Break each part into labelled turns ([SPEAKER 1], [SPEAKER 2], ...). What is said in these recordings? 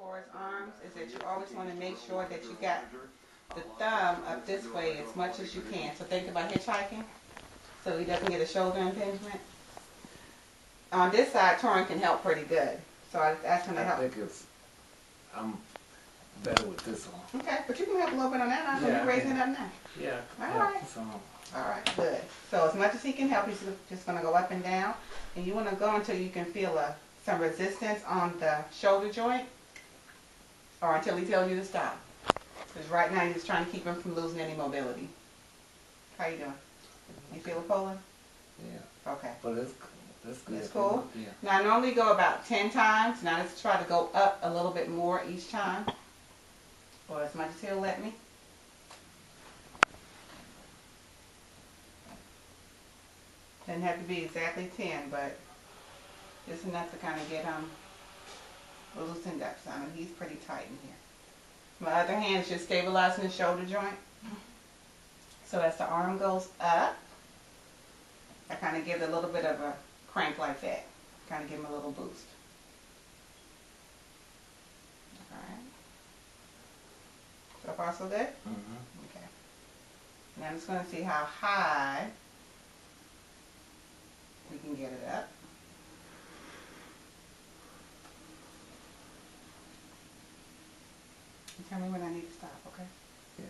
[SPEAKER 1] for his arms is that you always want to make sure that you got the thumb up this way as much as you can. So think about hitchhiking so he doesn't get a shoulder impingement. On this side, Torin can help pretty good. So that's going to help.
[SPEAKER 2] I think I'm better with this one.
[SPEAKER 1] Okay, but you can help a little bit on that now, so you're raising it up now.
[SPEAKER 2] Yeah.
[SPEAKER 1] All right. All right, good. So as much as he can help, he's just going to go up and down. And you want to go until you can feel some resistance on the shoulder joint or until he tells you to stop. Because right now you're just trying to keep him from losing any mobility. How you doing? You feel it pulling?
[SPEAKER 2] Yeah.
[SPEAKER 1] Okay.
[SPEAKER 2] But it's good.
[SPEAKER 1] It's cool?
[SPEAKER 2] Yeah.
[SPEAKER 1] Now I normally go about 10 times. Now let's try to go up a little bit more each time. Or as much as he'll let me. Doesn't have to be exactly 10, but just enough to kind of get him loosened up some. And he's pretty tight in here. My other hand is just stabilizing the shoulder joint. So as the arm goes up, I kind of give it a little bit of a crank like that. Kind of give him a little boost. Alright. So far so good?
[SPEAKER 2] Mm-hmm.
[SPEAKER 1] Okay. Now I'm just going to see how high we can get it up. And tell me when I need to stop, okay?
[SPEAKER 2] Yeah.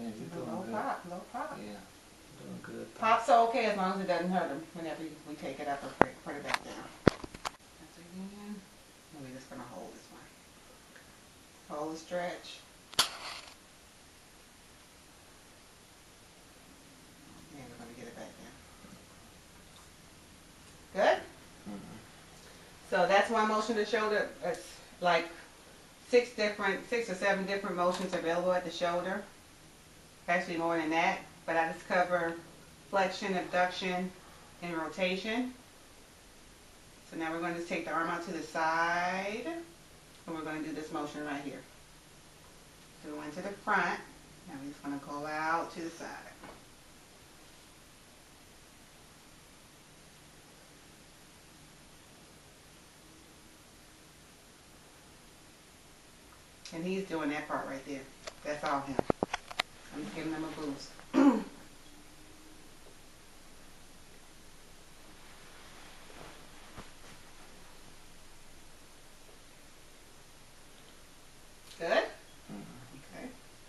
[SPEAKER 2] Man, you're doing good.
[SPEAKER 1] Low pop.
[SPEAKER 2] Yeah. Doing good.
[SPEAKER 1] Pop's okay as long as it doesn't hurt him whenever we take it up or put it back down. That's again. And we're just going to hold this one. Hold the stretch. And we're going to get it back down. Good?
[SPEAKER 2] Mm-hmm.
[SPEAKER 1] So that's one motion to the shoulder. It's like 6 or 7 different motions available at the shoulder. Actually more than that. But I just cover flexion, abduction, and rotation. So now we're going to just take the arm out to the side. And we're going to do this motion right here. So we went to the front. Now we're just going to go out to the side. And he's doing that part right there. That's all him. I'm just giving him a boost. Good? Okay.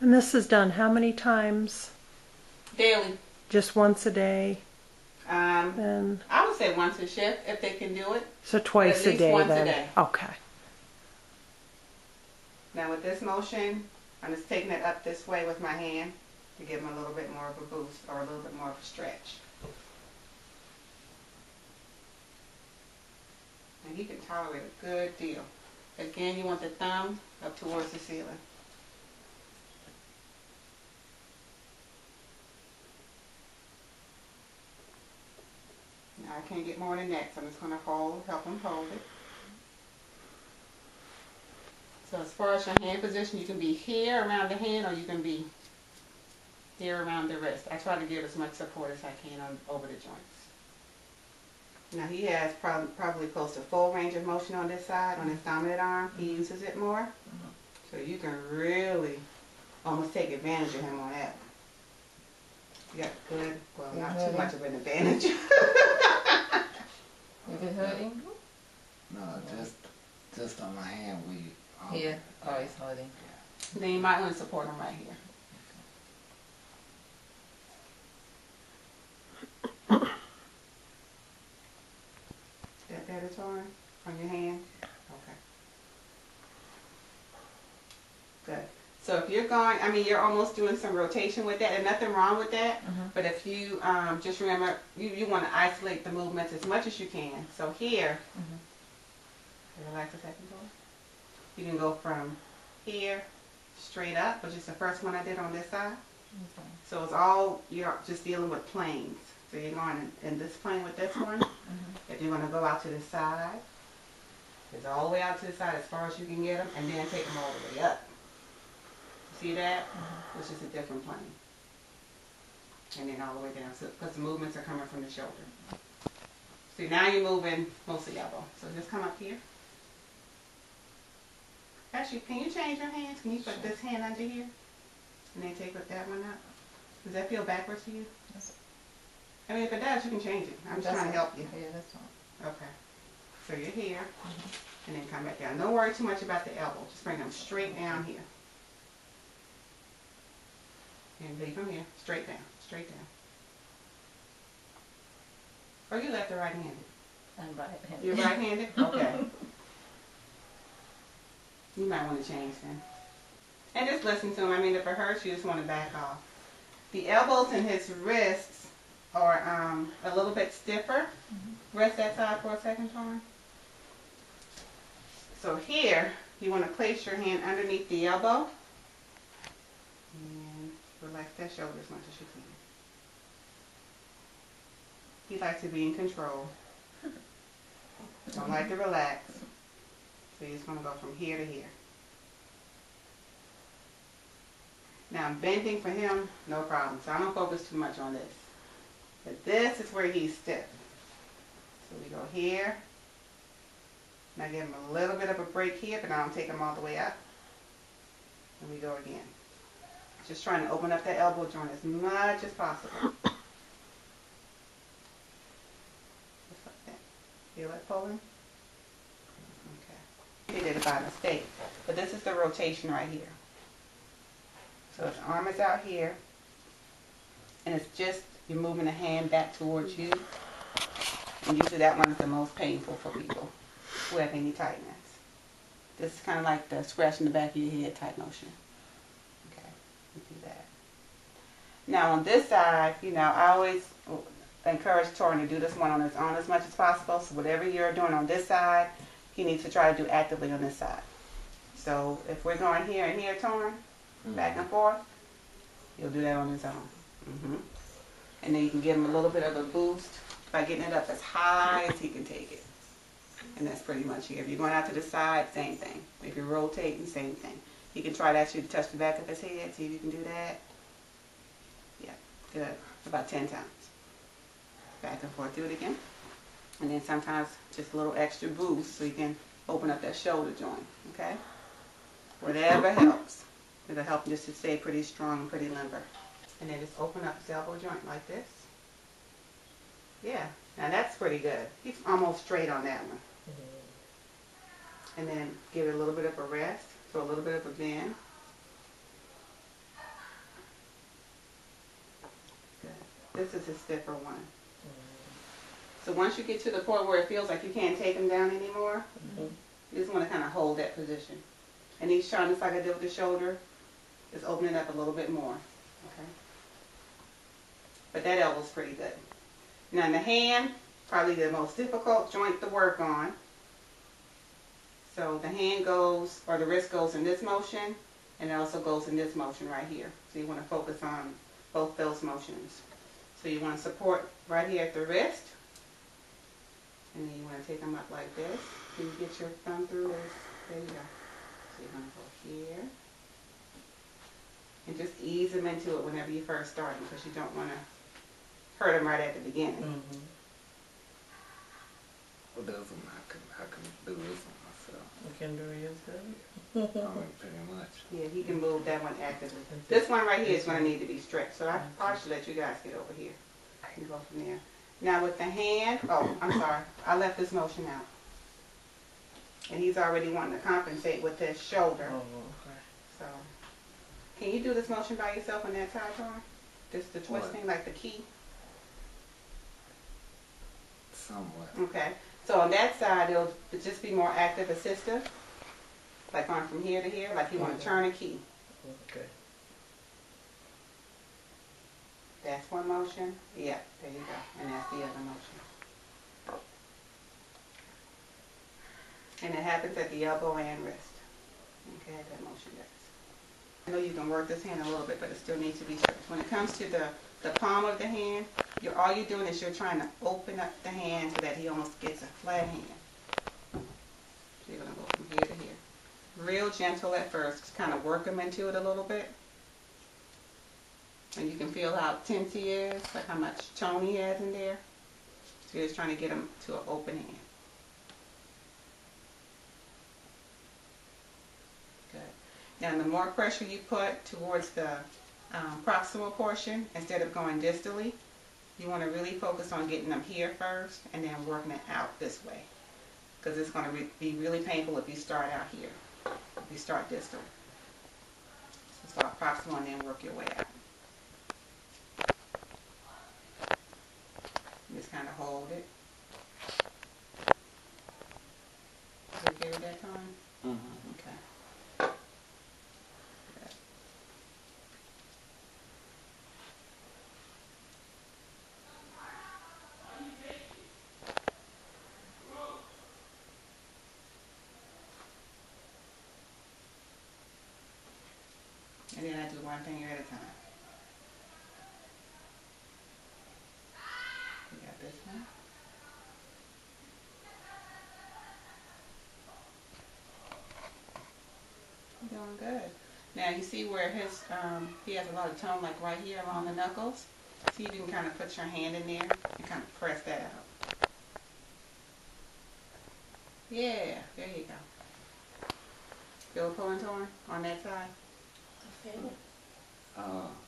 [SPEAKER 3] And this is done how many times?
[SPEAKER 1] Daily.
[SPEAKER 3] Just once a day?
[SPEAKER 1] And I would say once a shift if they can do it.
[SPEAKER 3] So twice a day
[SPEAKER 1] once
[SPEAKER 3] then?
[SPEAKER 1] A day.
[SPEAKER 3] Okay.
[SPEAKER 1] Now with this motion, I'm just taking it up this way with my hand to give him a little bit more of a boost or a little bit more of a stretch. And he can tolerate a good deal. Again, you want the thumb up towards the ceiling. Now I can't get more than that, so I'm just going to help him hold it. So as far as your hand position, you can be here around the hand or you can be here around the wrist. I try to give as much support as I can over the joints. Now he has probably close to full range of motion on this side, on his dominant arm. He uses it more. So you can really almost take advantage of him on that one. You got good, well not too much of an advantage.
[SPEAKER 4] Is it hurting?
[SPEAKER 2] No, just on my hand.
[SPEAKER 4] Here. Oh, it's hurting.
[SPEAKER 1] Then you might want to support him right here. That better, Torin? On your hand? Okay. Good. So if you're going, I mean, you're almost doing some rotation with that, and nothing wrong with that. But if you just remember, you want to isolate the movements as much as you can. So here, relax a second, Torin. You can go from here straight up, which is the first one I did on this side.
[SPEAKER 4] Okay.
[SPEAKER 1] So it's all, you're just dealing with planes. So you're going in this plane with this one. If you're going to go out to the side, it's all the way out to the side as far as you can get them, and then take them all the way up. See that? Which is a different plane. And then all the way down, because the movements are coming from the shoulder. So now you're moving most of the elbow. So just come up here. Actually, can you change your hands? Can you put this hand under here? And then take that one up? Does that feel backwards to you?
[SPEAKER 4] Yes.
[SPEAKER 1] I mean, if it does, you can change it. I'm just trying to help you.
[SPEAKER 4] Yeah, that's fine.
[SPEAKER 1] Okay. So you're here, and then come back down. Don't worry too much about the elbow. Just bring them straight down here. And leave them here. Straight down. Straight down. Or you left or right-handed?
[SPEAKER 4] I'm right.
[SPEAKER 1] You're right-handed? Okay. You might want to change then. And just listen to him. I mean, if it hurts, you just want to back off. The elbows and his wrists are a little bit stiffer. Rest that side for a second, Torrin. So here, you want to place your hand underneath the elbow. And relax that shoulder as much as you can. He likes to be in control. Don't like to relax. So you just want to go from here to here. Now I'm bending for him, no problem. So I don't focus too much on this. But this is where he's stiff. So we go here. And I give him a little bit of a break here, but I don't take him all the way up. And we go again. Just trying to open up that elbow joint as much as possible. Just like that. Feel it pulling? Okay. He did it by mistake. But this is the rotation right here. So his arm is out here. And it's just, you're moving the hand back towards you. And usually that one is the most painful for people who have any tightness. This is kind of like the scratching the back of your head type motion. Okay, we do that. Now on this side, you know, I always encourage Torrin to do this one on his own as much as possible. So whatever you're doing on this side, he needs to try to do actively on this side. So if we're going here and here, Torrin, back and forth, he'll do that on his own. And then you can give him a little bit of a boost by getting it up as high as he can take it. And that's pretty much it. If you're going out to the side, same thing. If you're rotating, same thing. He can try to actually touch the back of his head, see if you can do that. Yeah, good. About 10 times. Back and forth, do it again. And then sometimes just a little extra boost so you can open up that shoulder joint, okay? Whatever helps. It'll help him just to stay pretty strong and pretty limber. And then just open up his elbow joint like this. Yeah, now that's pretty good. He's almost straight on that one. And then give it a little bit of a rest, so a little bit of a bend. Good. This is a stiffer one. So once you get to the point where it feels like you can't take him down anymore, you just want to kind of hold that position. And each time, just like I did with the shoulder, just open it up a little bit more. Okay. But that elbow's pretty good. Now in the hand, probably the most difficult joint to work on. So the hand goes, or the wrist goes in this motion, and it also goes in this motion right here. So you want to focus on both those motions. So you want to support right here at the wrist, and then you want to take them up like this. Can you get your thumb through this? There you go. So you're going to go here. And just ease them into it whenever you first start, because you don't want to hurt them right at the beginning.
[SPEAKER 2] Well, doesn't I can do this on myself.
[SPEAKER 4] You can do yours good.
[SPEAKER 2] I mean, pretty much.
[SPEAKER 1] Yeah, he can move that one actively. This one right here is going to need to be stretched, so I probably should let you guys get over here and go from there. Now with the hand, oh, I'm sorry, I left this motion out. And he's already wanting to compensate with his shoulder.
[SPEAKER 4] Oh, okay.
[SPEAKER 1] So, can you do this motion by yourself on that side, Torrin? Just the twisting, like the key?
[SPEAKER 2] Somewhat.
[SPEAKER 1] Okay. So on that side, it'll just be more active assistive. Like going from here to here, like you want to turn a key.
[SPEAKER 4] Okay.
[SPEAKER 1] That's one motion. Yeah, there you go. And that's the other motion. And it happens at the elbow and wrist. Okay, that motion does. I know you can work this hand a little bit, but it still needs to be stretched. When it comes to the palm of the hand, all you're doing is you're trying to open up the hand so that he almost gets a flat hand. So you're going to go from here to here. Real gentle at first, just kind of work him into it a little bit. And you can feel how tense he is, like how much tone he has in there. So you're just trying to get them to an open hand. Good. Now, the more pressure you put towards the proximal portion, instead of going distally, you want to really focus on getting them here first and then working it out this way. Because it's going to be really painful if you start out here, if you start distal. So start proximal and then work your way out. Just kind of hold it. Is it okay with that time?
[SPEAKER 2] Mm-hmm.
[SPEAKER 1] Okay. Good. And then I do one finger at a time. We got this one. You're doing good. Now you see where his he has a lot of tone, like right here along the knuckles. So you can kind of put your hand in there and kind of press that out. Yeah, there you go. Feel a pull and torn on that side?
[SPEAKER 4] Okay.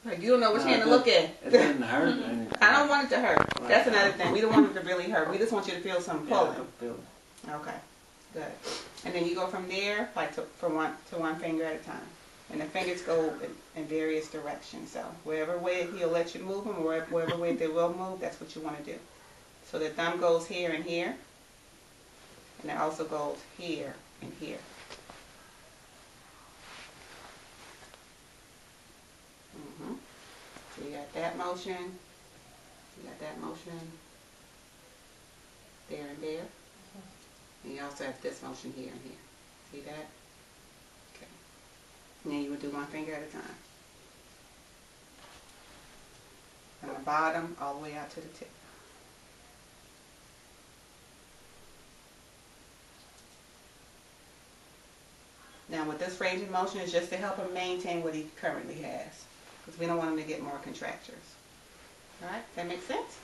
[SPEAKER 1] Like you don't know which hand to
[SPEAKER 2] it
[SPEAKER 1] look at.
[SPEAKER 2] It doesn't hurt. And
[SPEAKER 1] I don't want it to hurt. That's another thing. We don't want it to really hurt. We just want you to feel some
[SPEAKER 2] Yeah, I
[SPEAKER 1] pulling.
[SPEAKER 2] can feel it.
[SPEAKER 1] Okay, good. And then you go from there, like from one finger at a time. And the fingers go in various directions. So wherever way he'll let you move them, or wherever way they will move, that's what you want to do. So the thumb goes here and here. And it also goes here and here. So you got that motion. You got that motion. There and there. And you also have this motion here and here. See that? Okay. And then you would do one finger at a time. From the bottom all the way out to the tip. Now with this range of motion is just to help him maintain what he currently has. Because we don't want him to get more contractures. Alright, that makes sense?